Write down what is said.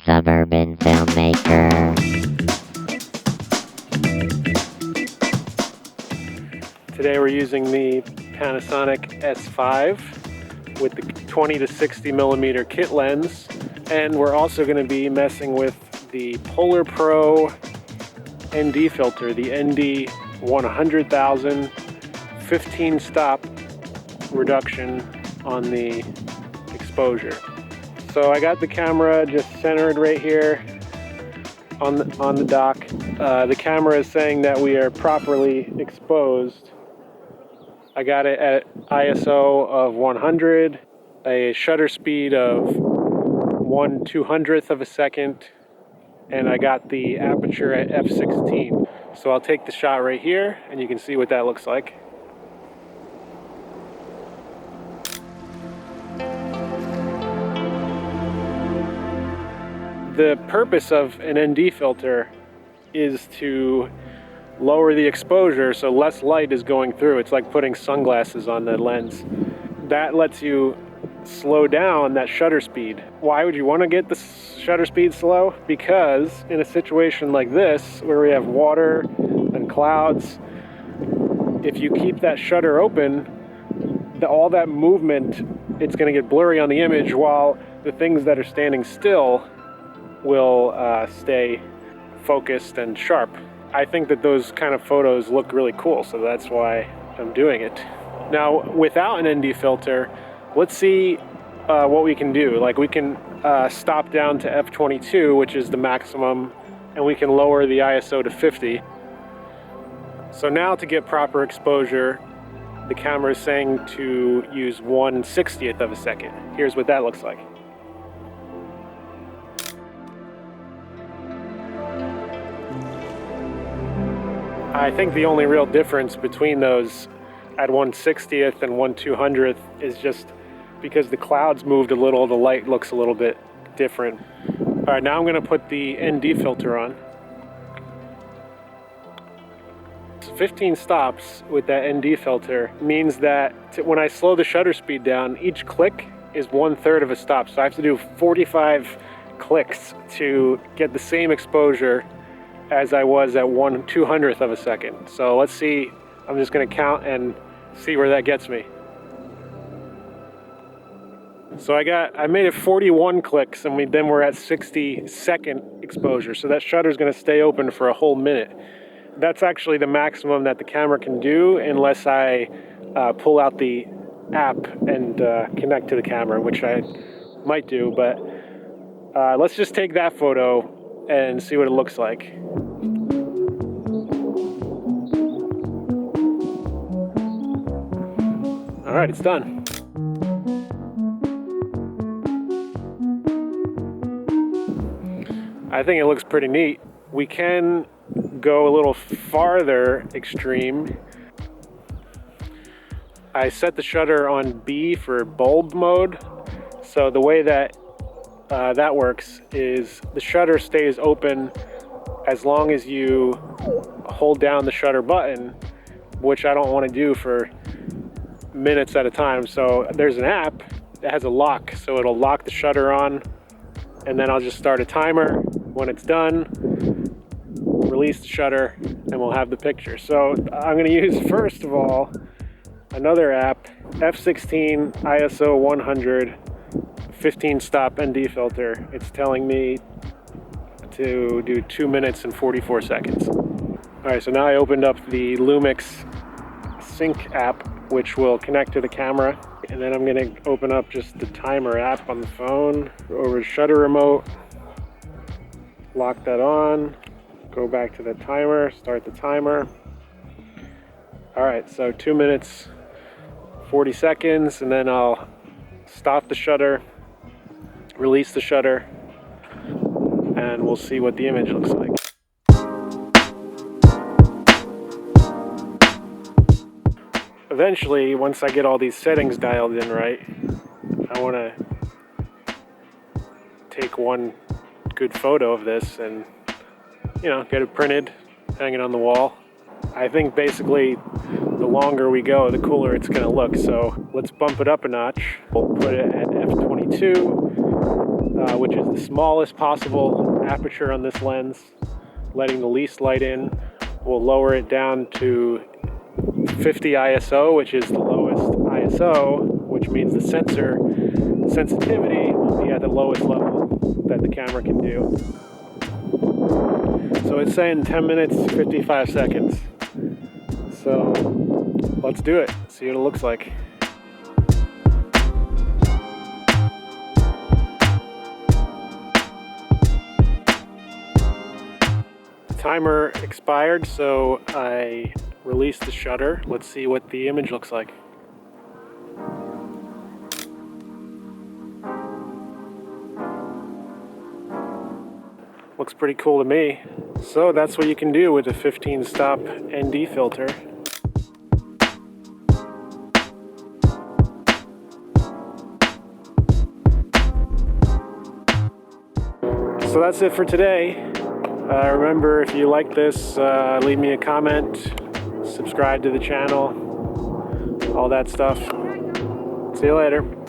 suburban filmmaker. Today we're using the Panasonic S5 with the 20 to 60 millimeter kit lens, and we're also going to be messing with the PolarPro ND filter, the ND100,000 15 stop reduction on the exposure. So I got the camera just centered right here on the dock. The camera is saying that we are properly exposed. I got it at ISO of 100, a shutter speed of 1/200th of a second, and I got the aperture at f/16. So I'll take the shot right here and you can see what that looks like. The purpose of an ND filter is to lower the exposure so less light is going through. It's like putting sunglasses on the lens. That lets you slow down that shutter speed. Why would you want to get the shutter speed slow? Because in a situation like this, where we have water and clouds, if you keep that shutter open, all that movement, it's going to get blurry on the image, while the things that are standing still will stay focused and sharp. I think that those kind of photos look really cool, so that's why I'm doing it. Now, without an ND filter, let's see what we can do. Like, we can stop down to f/22, which is the maximum, and we can lower the ISO to 50. So now, to get proper exposure, the camera is saying to use 1/60th of a second. Here's what that looks like. I think the only real difference between those at 1/60th and 1/200th is just because the clouds moved a little, the light looks a little bit different. All right, now I'm going to put the ND filter on. 15 stops with that ND filter means that when I slow the shutter speed down, each click is 1/3 of a stop. So I have to do 45 clicks to get the same exposure as I was at 1/200th of a second. So let's see, I'm just going to count and see where that gets me. So I made it 41 clicks, and then we're at 60-second exposure. So that shutter is going to stay open for a whole minute. That's actually the maximum that the camera can do, unless I pull out the app and connect to the camera, which I might do. But let's just take that photo and see what it looks like. All right, it's done. I think it looks pretty neat. We can go a little farther extreme. I set the shutter on B for bulb mode. So the way that that works is the shutter stays open as long as you hold down the shutter button, which I don't want to do for minutes at a time. So there's an app that has a lock, so it'll lock the shutter on, and then I'll just start a timer. When it's done, release the shutter, and we'll have the picture. So I'm going to use, first of all, another app, f/16 ISO 100 15 stop ND filter. It's telling me to do 2 minutes and 44 seconds. All right, so now I opened up the Lumix Sync app, which will connect to the camera, and then I'm going to open up just the timer app on the phone, go over to shutter remote, lock that on, go back to the timer, start the timer. All right, so 2 minutes 40 seconds, and then I'll stop the shutter, release the shutter, and we'll see what the image looks like. Eventually, once I get all these settings dialed in right, I want to take one good photo of this and, you know, get it printed, hang it on the wall. I think basically the longer we go, the cooler it's going to look. So let's bump it up a notch. We'll put it at f/22. which is the smallest possible aperture on this lens, letting the least light in. We'll lower it down to 50 ISO, which is the lowest ISO, which means the sensor sensitivity will be at the lowest level that the camera can do. So it's saying 10 minutes, 55 seconds. So let's do it, see what it looks like. The timer expired, so I released the shutter. Let's see what the image looks like. Looks pretty cool to me. So that's what you can do with a 15-stop ND filter. So that's it for today. Remember, if you like this, leave me a comment, subscribe to the channel, all that stuff. See you later.